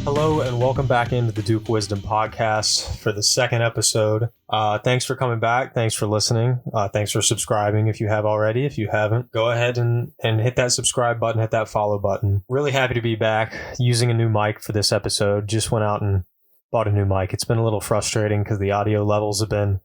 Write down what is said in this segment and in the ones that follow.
Hello and welcome back into the Duke Wisdom Podcast for the second episode. Thanks for coming back. Thanks for listening. Thanks for subscribing if you have already. If you haven't, go ahead and hit that subscribe button, hit that follow button. Really happy to be back using a new mic for this episode. Just went out and bought a new mic. It's been a little frustrating because the audio levels have been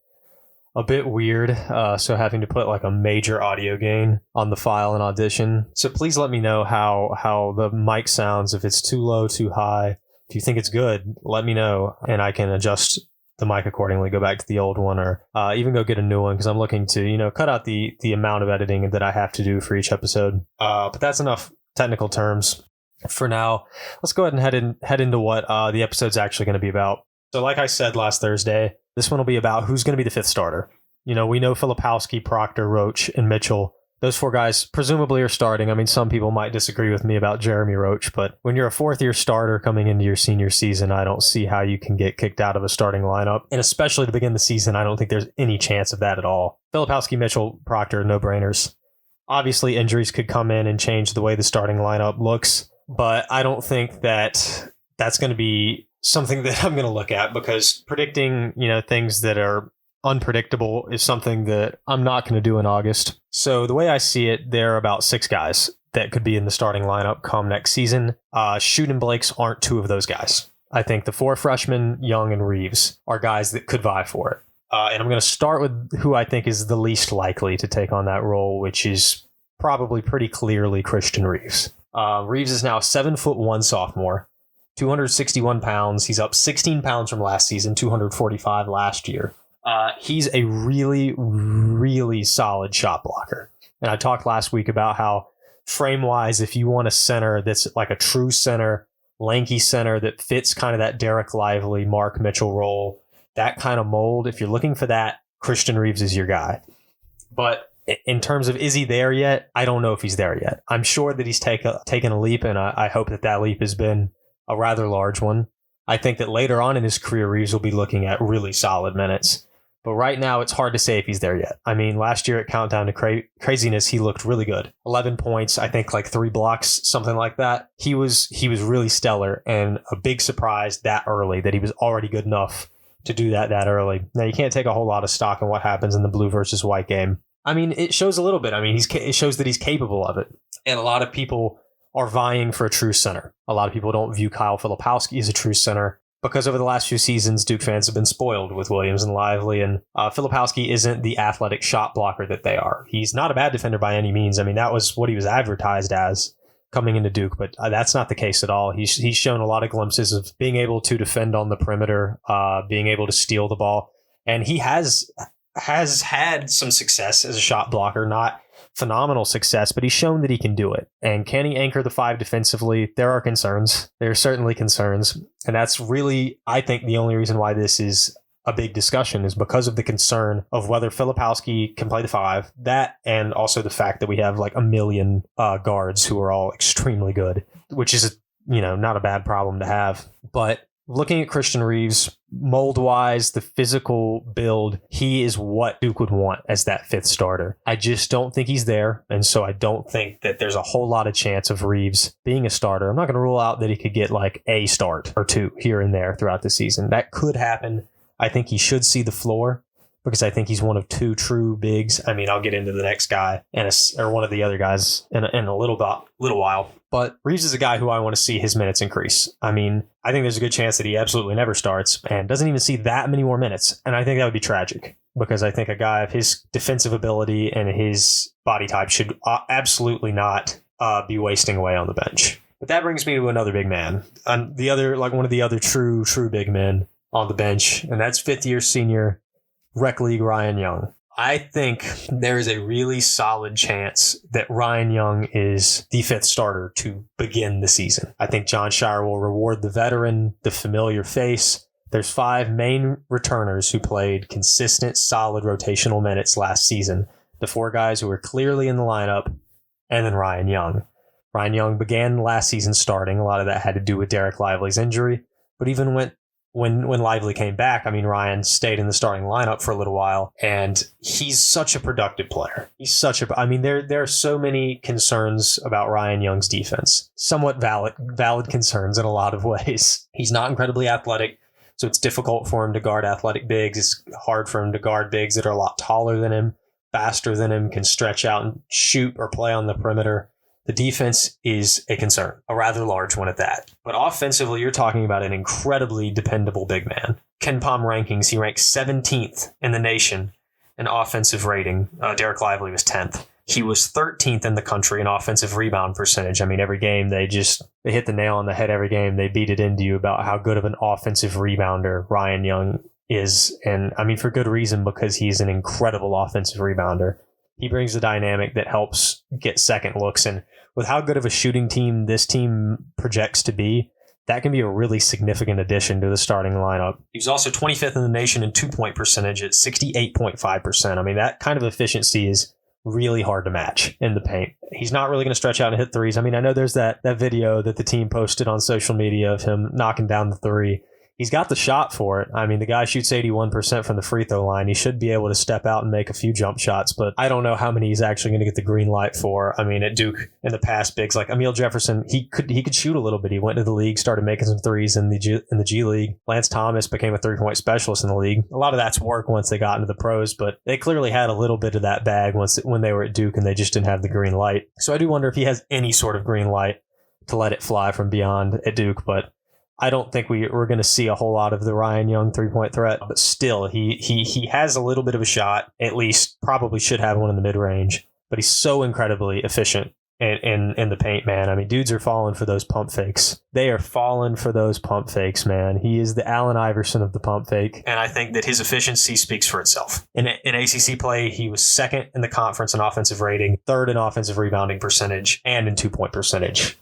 a bit weird, so having to put like a major audio gain on the file in Audition. So please let me know how the mic sounds, if it's too low, too high. If you think it's good, let me know, and I can adjust the mic accordingly, go back to the old one, or even go get a new one, because I'm looking to, cut out the amount of editing that I have to do for each episode. But that's enough technical terms for now. Let's go ahead and head into what the episode's actually going to be about. So like I said last Thursday, this one will be about who's going to be the fifth starter. We know Filipowski, Proctor, Roach, and Mitchell. Those four guys presumably are starting. I mean, some people might disagree with me about Jeremy Roach, but when you're a fourth-year starter coming into your senior season, I don't see how you can get kicked out of a starting lineup. And especially to begin the season, I don't think there's any chance of that at all. Filipowski, Mitchell, Proctor, no-brainers. Obviously, injuries could come in and change the way the starting lineup looks, but I don't think that that's going to be something that I'm going to look at, because predicting, things that are unpredictable is something that I'm not going to do in August. So the way I see it, there are about 6 guys that could be in the starting lineup come next season. Schutt and Blakes aren't 2 of those guys. I think the 4 freshmen, Young and Reeves, are guys that could vie for it. And I'm going to start with who I think is the least likely to take on that role, which is probably pretty clearly Christian Reeves. Reeves is now 7'1" sophomore, 261 pounds. He's up 16 pounds from last season, 245 last year. He's a really, really solid shot blocker. And I talked last week about how frame-wise, if you want a center that's like a true center, lanky center that fits kind of that Derek Lively, Mark Mitchell role, that kind of mold, if you're looking for that, Christian Reeves is your guy. But in terms of is he there yet, I don't know if he's there yet. I'm sure that he's taken a leap, and I hope that leap has been a rather large one. I think that later on in his career, Reeves will be looking at really solid minutes. But right now, it's hard to say if he's there yet. I mean, last year at Countdown to Craziness, he looked really good. 11 points, I think like 3 blocks, something like that. He was really stellar, and a big surprise that early that he was already good enough to do that early. Now, you can't take a whole lot of stock in what happens in the blue versus white game. I mean, it shows a little bit. I mean, it shows that he's capable of it. And a lot of people are vying for a true center. A lot of people don't view Kyle Filipowski as a true center, because over the last few seasons, Duke fans have been spoiled with Williams and Lively, and Filipowski isn't the athletic shot blocker that they are. He's not a bad defender by any means. I mean, that was what he was advertised as coming into Duke, but that's not the case at all. He's shown a lot of glimpses of being able to defend on the perimeter, being able to steal the ball, and he has had some success as a shot blocker, not phenomenal success, but he's shown that he can do it. And can he anchor the 5 defensively? There are concerns. There are certainly concerns. And that's really, I think, the only reason why this is a big discussion is because of the concern of whether Filipowski can play the 5. That, and also the fact that we have like a million guards who are all extremely good, which is, not a bad problem to have. But looking at Christian Reeves, mold-wise, the physical build, he is what Duke would want as that 5th starter. I just don't think he's there, and so I don't think that there's a whole lot of chance of Reeves being a starter. I'm not going to rule out that he could get like a start or 2 here and there throughout the season. That could happen. I think he should see the floor, because I think he's one of 2 true bigs. I mean, I'll get into the next guy or one of the other guys in a little while. But Reeves is a guy who I want to see his minutes increase. I mean, I think there's a good chance that he absolutely never starts and doesn't even see that many more minutes. And I think that would be tragic, because I think a guy of his defensive ability and his body type should absolutely not be wasting away on the bench. But that brings me to another big man, one of the other true big men on the bench, and that's 5th-year senior Rec League Ryan Young. I think there is a really solid chance that Ryan Young is the 5th starter to begin the season. I think John Scheyer will reward the veteran, the familiar face. There's 5 main returners who played consistent, solid rotational minutes last season. The 4 guys who were clearly in the lineup, and then Ryan Young. Ryan Young began last season starting. A lot of that had to do with Derek Lively's injury, but even went when Lively came back, I mean, Ryan stayed in the starting lineup for a little while, and he's such a productive player. I mean, there are so many concerns about Ryan Young's defense. Somewhat valid concerns in a lot of ways. He's not incredibly athletic, so it's difficult for him to guard athletic bigs. It's hard for him to guard bigs that are a lot taller than him, faster than him, can stretch out and shoot or play on the perimeter. The defense is a concern, a rather large one at that. But offensively, you're talking about an incredibly dependable big man. Ken Pom rankings, he ranks 17th in the nation in offensive rating. Derek Lively was 10th. He was 13th in the country in offensive rebound percentage. I mean, every game they hit the nail on the head every game. They beat it into you about how good of an offensive rebounder Ryan Young is. And I mean, for good reason, because he's an incredible offensive rebounder. He brings a dynamic that helps get second looks. And with how good of a shooting team this team projects to be, that can be a really significant addition to the starting lineup. He was also 25th in the nation in 2-point percentage at 68.5%. I mean, that kind of efficiency is really hard to match in the paint. He's not really going to stretch out and hit threes. I mean, I know there's that video that the team posted on social media of him knocking down the three. He's got the shot for it. I mean, the guy shoots 81% from the free throw line. He should be able to step out and make a few jump shots, but I don't know how many he's actually going to get the green light for. I mean, at Duke in the past, bigs like Emil Jefferson, he could shoot a little bit. He went to the league, started making some threes in the G League. Lance Thomas became a 3-point specialist in the league. A lot of that's work once they got into the pros, but they clearly had a little bit of that bag when they were at Duke, and they just didn't have the green light. So I do wonder if he has any sort of green light to let it fly from beyond at Duke, but I don't think we're going to see a whole lot of the Ryan Young 3-point threat, but still, he has a little bit of a shot, at least probably should have one in the mid-range, but he's so incredibly efficient in the paint, man. I mean, dudes are falling for those pump fakes. They are falling for those pump fakes, man. He is the Allen Iverson of the pump fake, and I think that his efficiency speaks for itself. In ACC play, he was second in the conference in offensive rating, third in offensive rebounding percentage, and in 2-point percentage.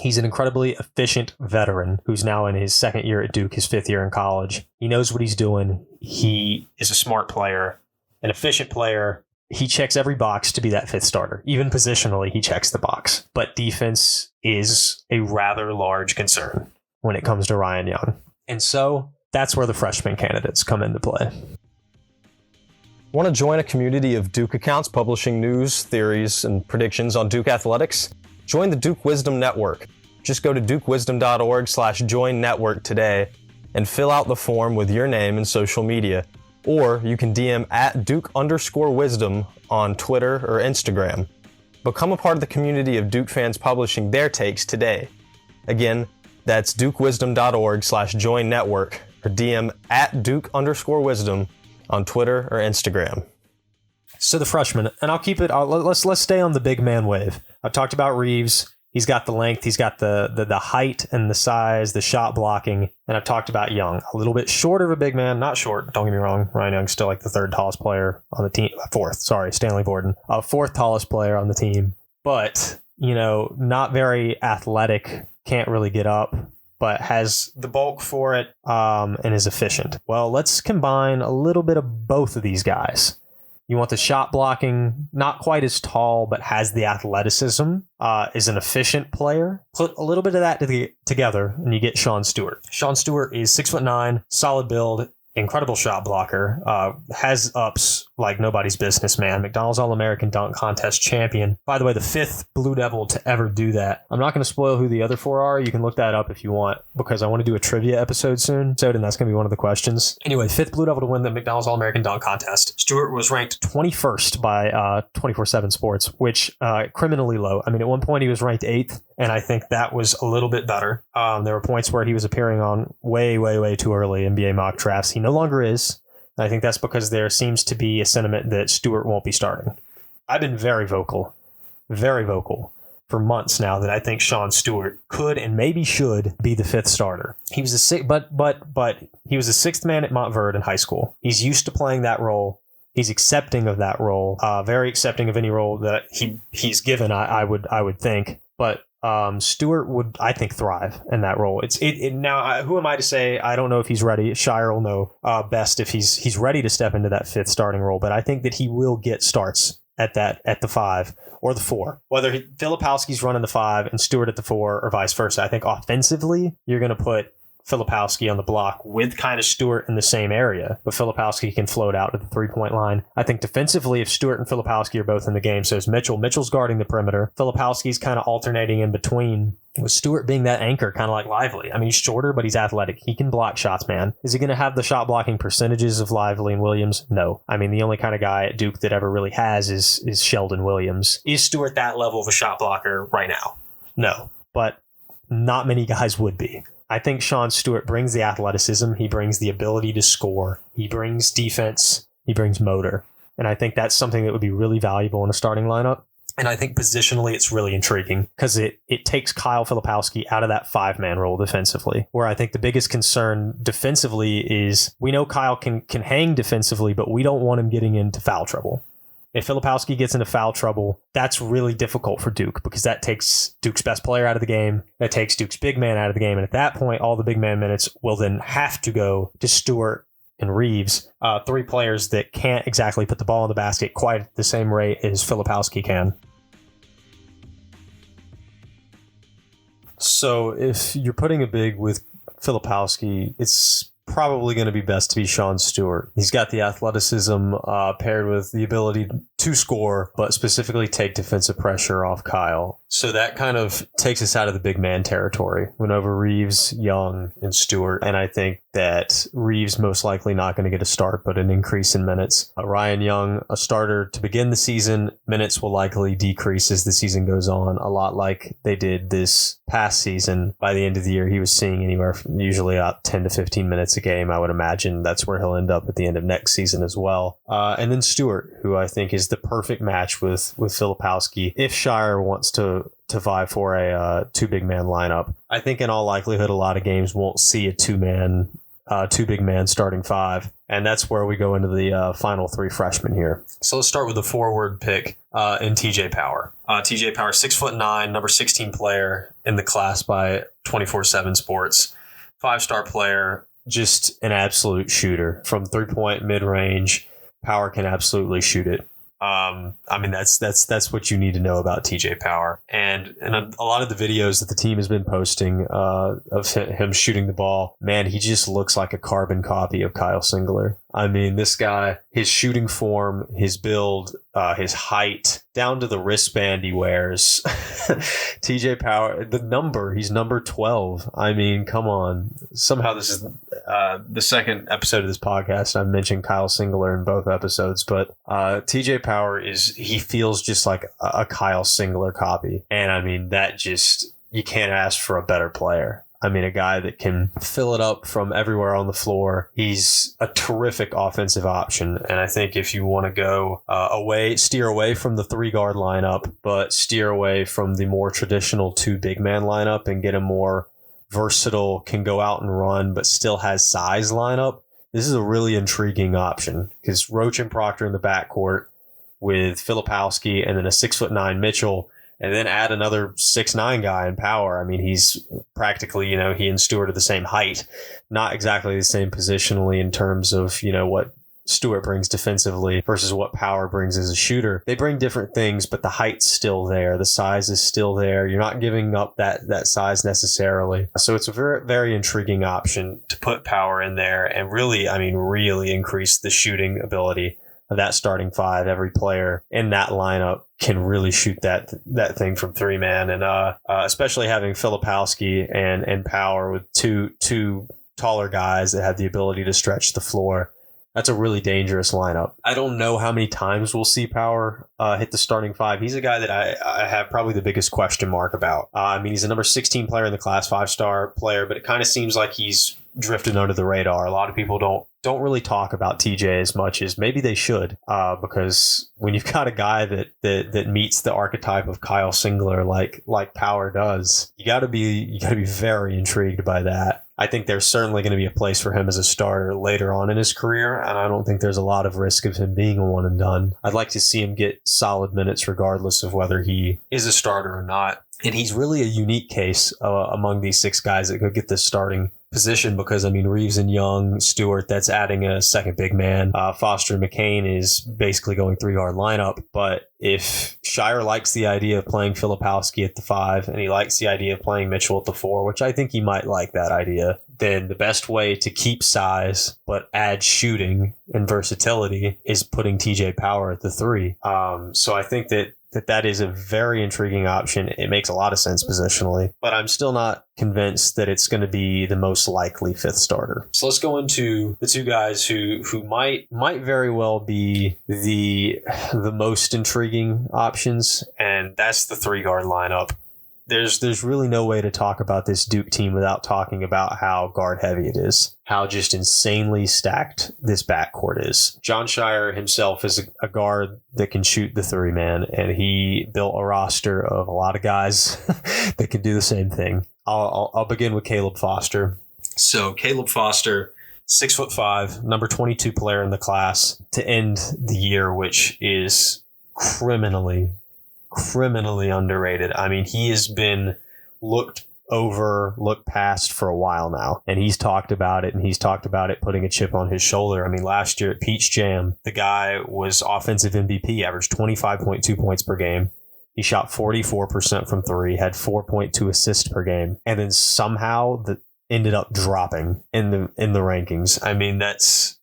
He's an incredibly efficient veteran who's now in his second year at Duke, his 5th year in college. He knows what he's doing. He is a smart player, an efficient player. He checks every box to be that 5th starter. Even positionally, he checks the box. But defense is a rather large concern when it comes to Ryan Young. And so that's where the freshman candidates come into play. Want to join a community of Duke accounts publishing news, theories, and predictions on Duke athletics? Join the Duke Wisdom Network. Just go to dukewisdom.org/join network today and fill out the form with your name and social media. Or you can DM at Duke_wisdom on Twitter or Instagram. Become a part of the community of Duke fans publishing their takes today. Again, that's dukewisdom.org/join network or DM at Duke_wisdom on Twitter or Instagram. So the freshman, and I'll keep it. Let's stay on the big man wave. I've talked about Reeves. He's got the length, he's got the height and the size, the shot blocking, and I've talked about Young, a little bit shorter of a big man. Not short, don't get me wrong. Ryan Young's still like the 3rd tallest player on the team. 4th, sorry, Stanley Borden, 4th tallest player on the team, but not very athletic, can't really get up, but has the bulk for it, and is efficient. Well, let's combine a little bit of both of these guys. You want the shot blocking, not quite as tall, but has the athleticism, is an efficient player. Put a little bit of that together, and you get Sean Stewart. Sean Stewart is 6'9", solid build, incredible shot blocker, has ups like nobody's business, man. McDonald's All-American Dunk Contest champion. By the way, the 5th Blue Devil to ever do that. I'm not going to spoil who the other 4 are. You can look that up if you want, because I want to do a trivia episode soon, and that's going to be one of the questions. Anyway, 5th Blue Devil to win the McDonald's All-American Dunk Contest. Stewart was ranked 21st by 24/7 Sports, which criminally low. I mean, at one point he was ranked 8th, and I think that was a little bit better. There were points where he was appearing on way, way, way too early NBA mock drafts. He no longer is. I think that's because there seems to be a sentiment that Stewart won't be starting. I've been very vocal for months now that I think Sean Stewart could and maybe should be the 5th starter. He was but he was the 6th man at Montverde in high school. He's used to playing that role. He's accepting of that role. Very accepting of any role that he's given. I would think, but. Stewart would, I think, thrive in that role. Now, who am I to say? I don't know if he's ready. Scheyer will know best if he's ready to step into that 5th starting role. But I think that he will get starts at the 5 or the 4. Whether Filipowski's running the 5 and Stewart at the 4 or vice versa. I think offensively, you're going to put Filipowski on the block with kind of Stewart in the same area, but Filipowski can float out to the 3-point line. I think defensively, if Stewart and Filipowski are both in the game, so is Mitchell. Mitchell's guarding the perimeter. Filipowski's kind of alternating in between, with Stewart being that anchor, kind of like Lively. I mean, he's shorter, but he's athletic. He can block shots, man. Is he going to have the shot blocking percentages of Lively and Williams? No. I mean, the only kind of guy at Duke that ever really has is Sheldon Williams. Is Stewart that level of a shot blocker right now? No. But not many guys would be. I think Sean Stewart brings the athleticism. He brings the ability to score. He brings defense. He brings motor. And I think that's something that would be really valuable in a starting lineup. And I think positionally it's really intriguing because it takes Kyle Filipowski out of that 5-man role defensively, where I think the biggest concern defensively is we know Kyle can hang defensively, but we don't want him getting into foul trouble. If Filipowski gets into foul trouble, that's really difficult for Duke because that takes Duke's best player out of the game. That takes Duke's big man out of the game. And at that point, all the big man minutes will then have to go to Stewart and Reeves, 3 players that can't exactly put the ball in the basket quite at the same rate as Filipowski can. So if you're putting a big with Filipowski, it's probably going to be best to be Sean Stewart. He's got the athleticism paired with the ability to score, but specifically take defensive pressure off Kyle. So that kind of takes us out of the big man territory. Went over Reeves, Young, and Stewart. And I think that Reeves most likely not going to get a start, but an increase in minutes. Ryan Young, a starter to begin the season. Minutes will likely decrease as the season goes on, a lot like they did this past season. By the end of the year, he was seeing anywhere from usually about 10 to 15 minutes a game. I would imagine that's where he'll end up at the end of next season as well. And then Stewart, who I think is the perfect match with Filipowski if Scheyer wants to vie for a 2 big man lineup. I think in all likelihood, a lot of games won't see a 2 big man starting 5. And that's where we go into the final 3 freshmen here. So let's start with the forward pick in TJ Power. TJ Power, 6'9", number 16 player in the class by 24/7 Sports. 5-star player, just an absolute shooter. From 3-point mid-range, Power can absolutely shoot it. I mean, that's what you need to know about TJ Power. And a lot of the videos that the team has been posting of him shooting the ball, man, he just looks like a carbon copy of Kyle Singler. I mean, this guy, his shooting form, his build, his height, down to the wristband he wears. TJ Power, he's number 12. I mean, come on. Somehow this is the second episode of this podcast. I've mentioned Kyle Singler in both episodes, but TJ Power he feels just like a Kyle Singler copy. And I mean, you can't ask for a better player. I mean, a guy that can fill it up from everywhere on the floor. He's a terrific offensive option. And I think if you want to go steer away from the 3-guard lineup, but steer away from the more traditional 2 big man lineup and get a more versatile, can go out and run, but still has size lineup, this is a really intriguing option because Roach and Proctor in the backcourt with Filipowski and then a 6'9" Mitchell, and then add another 6'9" guy in Power. I mean, he's practically, he and Stewart are the same height, not exactly the same positionally in terms of, what Stewart brings defensively versus what Power brings as a shooter. They bring different things, but the height's still there. The size is still there. You're not giving up that size necessarily. So it's a very, very intriguing option to put Power in there and really increase the shooting ability of that starting 5. Every player in that lineup can really shoot that thing from 3-man, and especially having Filipowski and Power with two taller guys that have the ability to stretch the floor. That's a really dangerous lineup. I don't know how many times we'll see Power hit the starting 5. He's a guy that I have probably the biggest question mark about. I mean, he's a number 16 player in the class, 5-star player, but it kind of seems like he's drifted under the radar. A lot of people don't really talk about TJ as much as maybe they should, because when you've got a guy that meets the archetype of Kyle Singler like Power does, you got to be very intrigued by that. I think there's certainly going to be a place for him as a starter later on in his career, and I don't think there's a lot of risk of him being a one and done. I'd like to see him get solid minutes regardless of whether he is a starter or not. And he's really a unique case among these 6 guys that could get this starting position because, I mean, Reeves and Young, Stewart, that's adding a second big man. Foster and McCain is basically going 3-guard lineup. But if Scheyer likes the idea of playing Filipowski at the 5 and he likes the idea of playing Mitchell at the 4, which I think he might like that idea, then the best way to keep size but add shooting and versatility is putting TJ Power at the 3. So I think that is a very intriguing option. It makes a lot of sense positionally, but I'm still not convinced that it's going to be the most likely 5th starter. So let's go into the 2 guys who might very well be the most intriguing options, and that's the 3-guard lineup. There's really no way to talk about this Duke team without talking about how guard heavy it is, how just insanely stacked this backcourt is. Jon Scheyer himself is a guard that can shoot the 3, man, and he built a roster of a lot of guys that can do the same thing. I'll begin with Caleb Foster. So Caleb Foster, 6'5", number 22 player in the class to end the year, which is criminally underrated. I mean, he has been looked past for a while now, and he's talked about it putting a chip on his shoulder. I mean, last year at Peach Jam, the guy was offensive MVP, averaged 25.2 points per game. He shot 44% from 3, had 4.2 assists per game, and then somehow ended up dropping in the rankings. I mean, that's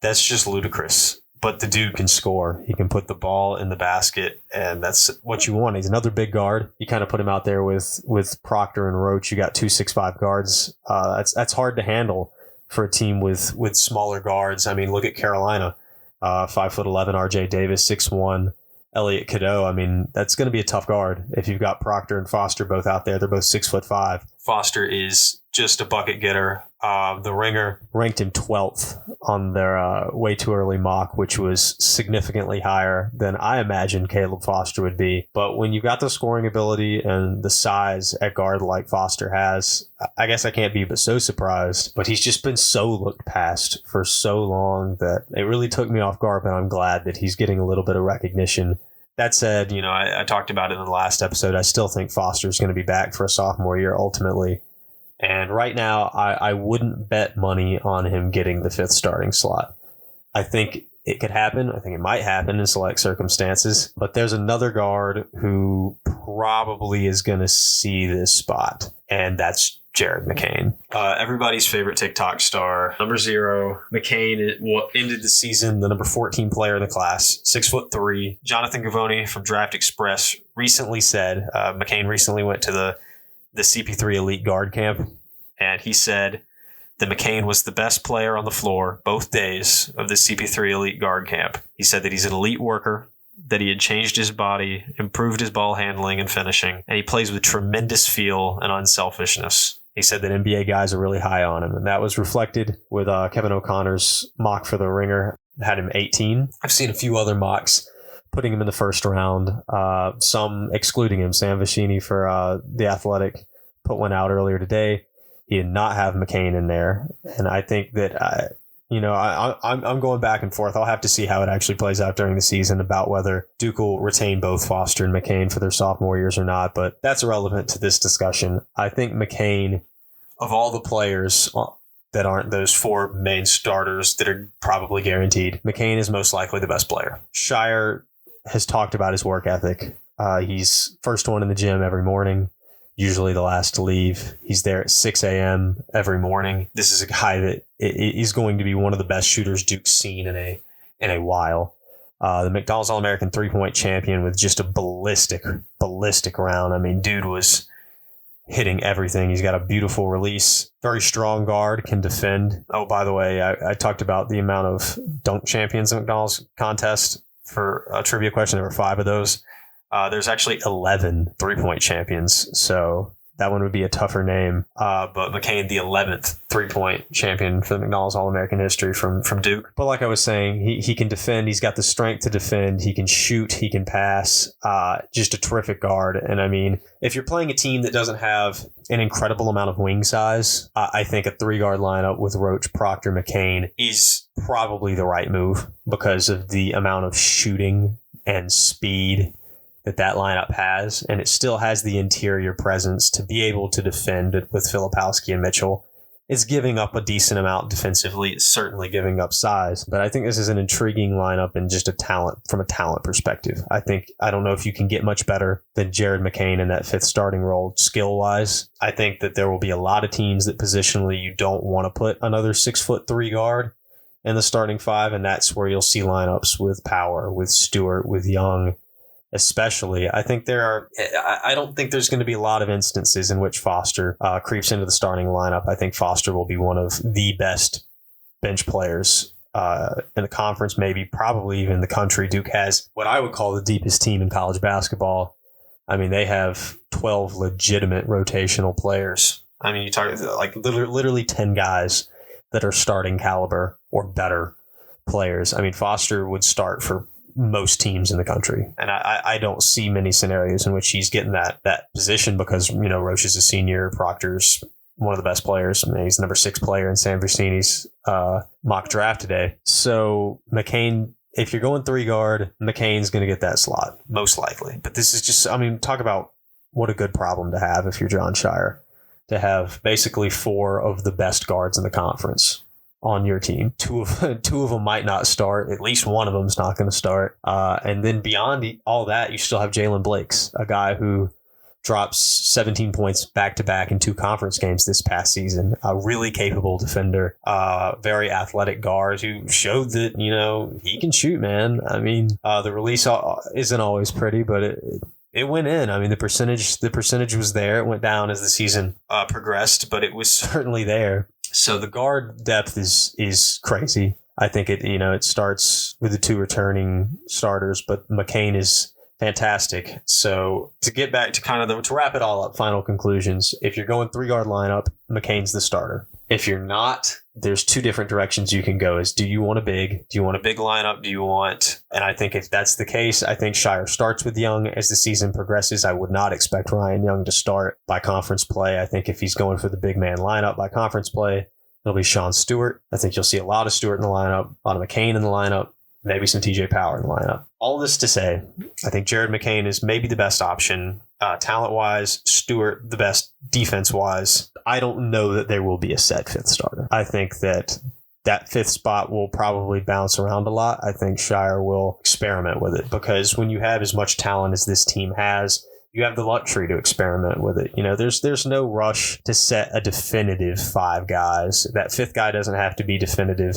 that's just ludicrous. But the dude can score. He can put the ball in the basket, and that's what you want. He's another big guard. You kind of put him out there with Proctor and Roach. You got 2 6'5" guards. That's hard to handle for a team with smaller guards. I mean, look at Carolina, 5'11" RJ Davis, 6'1" Elliot Cadeau. I mean, that's going to be a tough guard if you've got Proctor and Foster both out there. They're both 6'5". Foster is just a bucket getter. The Ringer ranked him 12th on their way too early mock, which was significantly higher than I imagined Caleb Foster would be. But when you've got the scoring ability and the size at guard like Foster has, I guess I can't be but so surprised. But he's just been so looked past for so long that it really took me off guard, but I'm glad that he's getting a little bit of recognition. That said, you know, I talked about it in the last episode. I still think Foster's going to be back for a sophomore year ultimately. And right now, I wouldn't bet money on him getting the 5th starting slot. I think it could happen. I think it might happen in select circumstances. But there's another guard who probably is going to see this spot, and that's Jared McCain. Everybody's favorite TikTok star, number 0. McCain ended the season the number 14 player in the class, 6'3". Jonathan Gavoni from Draft Express recently said, McCain recently went to the CP3 Elite Guard Camp, and he said that McCain was the best player on the floor both days of the CP3 Elite Guard Camp. He said that he's an elite worker, that he had changed his body, improved his ball handling and finishing, and he plays with tremendous feel and unselfishness. He said that NBA guys are really high on him, and that was reflected with Kevin O'Connor's mock for the Ringer. Had him 18. I've seen a few other mocks putting him in the first round, some excluding him. Sam Vecini for The Athletic put one out earlier today. He did not have McCain in there, and I think that I'm going back and forth. I'll have to see how it actually plays out during the season about whether Duke will retain both Foster and McCain for their sophomore years or not, but that's irrelevant to this discussion. I think McCain, of all the players that aren't those 4 main starters that are probably guaranteed, McCain is most likely the best player. Scheyer has talked about his work ethic. He's first one in the gym every morning, usually the last to leave. He's there at 6 a.m. every morning. This is a guy that is going to be one of the best shooters Duke's seen in a while. The McDonald's All-American 3-point champion with just a ballistic round. I mean, dude was hitting everything. He's got a beautiful release. Very strong guard, can defend. Oh, by the way, I talked about the amount of dunk champions in McDonald's contest. For a trivia question, there were 5 of those. There's actually 11 3-point champions, so that one would be a tougher name. But McCain, the 11th 3-point champion for the McDonald's All-American history from Duke. But like I was saying, he can defend. He's got the strength to defend. He can shoot. He can pass. Just a terrific guard. And I mean, if you're playing a team that doesn't have an incredible amount of wing size, I think a 3-guard lineup with Roach, Proctor, McCain is probably the right move because of the amount of shooting and speed that lineup has, and it still has the interior presence to be able to defend with Filipowski and Mitchell. It's giving up a decent amount defensively. It's certainly giving up size, but I think this is an intriguing lineup and just from a talent perspective. I don't know if you can get much better than Jared McCain in that fifth starting role skill-wise. I think that there will be a lot of teams that positionally you don't want to put another 6'3" guard in the starting five, and that's where you'll see lineups with Power, with Stewart, with Young, especially. I don't think there's going to be a lot of instances in which Foster creeps into the starting lineup. I think Foster will be one of the best bench players in the conference, maybe probably even the country. Duke has what I would call the deepest team in college basketball. I mean, they have 12 legitimate rotational players. I mean, you talk like literally 10 guys that are starting caliber or better players. I mean, Foster would start for most teams in the country. And I don't see many scenarios in which he's getting that position because, Roach is a senior, Proctor's one of the best players. I mean, he's number 6 player in Sam Vecini's mock draft today. So McCain, if you're going 3 guard, McCain's going to get that slot, most likely. But this is just, talk about what a good problem to have if you're John Scheyer, to have basically 4 of the best guards in the conference on your team. Two of them might not start. At least one of them's not going to start. And then beyond all that, you still have Jalen Blakes, a guy who drops 17 points back-to-back in 2 conference games this past season. A really capable defender, very athletic guard who showed that, he can shoot, man. I mean, the release isn't always pretty, but it went in. I mean, the percentage was there. It went down as the season progressed, but it was certainly there. So the guard depth is crazy. I think it starts with the 2 returning starters, but McCain is fantastic. So to get back to to wrap it all up, final conclusions. If you're going 3 guard lineup, McCain's the starter. If you're not, there's 2 different directions you can go. Do you want a big lineup? And I think if that's the case, I think Scheyer starts with Young as the season progresses. I would not expect Ryan Young to start by conference play. I think if he's going for the big man lineup by conference play, it'll be Sean Stewart. I think you'll see a lot of Stewart in the lineup, a lot of McCain in the lineup, maybe some TJ Power in the lineup. All this to say, I think Jared McCain is maybe the best option talent-wise, Stewart the best defense-wise. I don't know that there will be a set 5th starter. I think that 5th spot will probably bounce around a lot. I think Scheyer will experiment with it because when you have as much talent as this team has, you have the luxury to experiment with it. There's no rush to set a definitive 5 guys. That 5th guy doesn't have to be definitive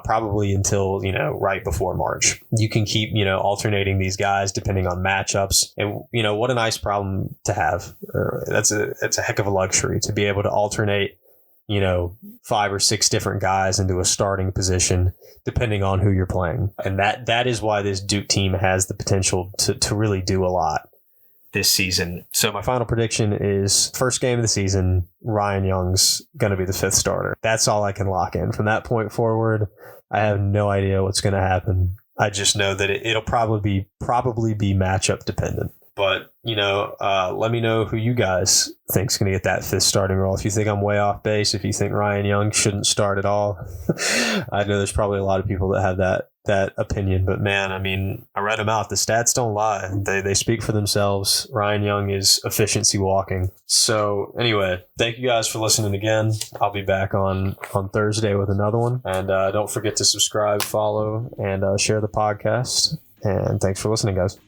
probably until, right before March. You can keep, alternating these guys depending on matchups. And, what a nice problem to have. That's a heck of a luxury to be able to alternate, 5 or 6 different guys into a starting position depending on who you're playing. And that is why this Duke team has the potential to really do a lot this season. So my final prediction is first game of the season, Ryan Young's going to be the 5th starter. That's all I can lock in. From that point forward, I have no idea what's going to happen. I just know that it'll probably be matchup dependent. But, let me know who you guys think is going to get that 5th starting role. If you think I'm way off base, if you think Ryan Young shouldn't start at all, I know there's probably a lot of people that have that opinion. But, man, I read them out. The stats don't lie. They speak for themselves. Ryan Young is efficiency walking. So, anyway, thank you guys for listening again. I'll be back on Thursday with another one. And don't forget to subscribe, follow, and share the podcast. And thanks for listening, guys.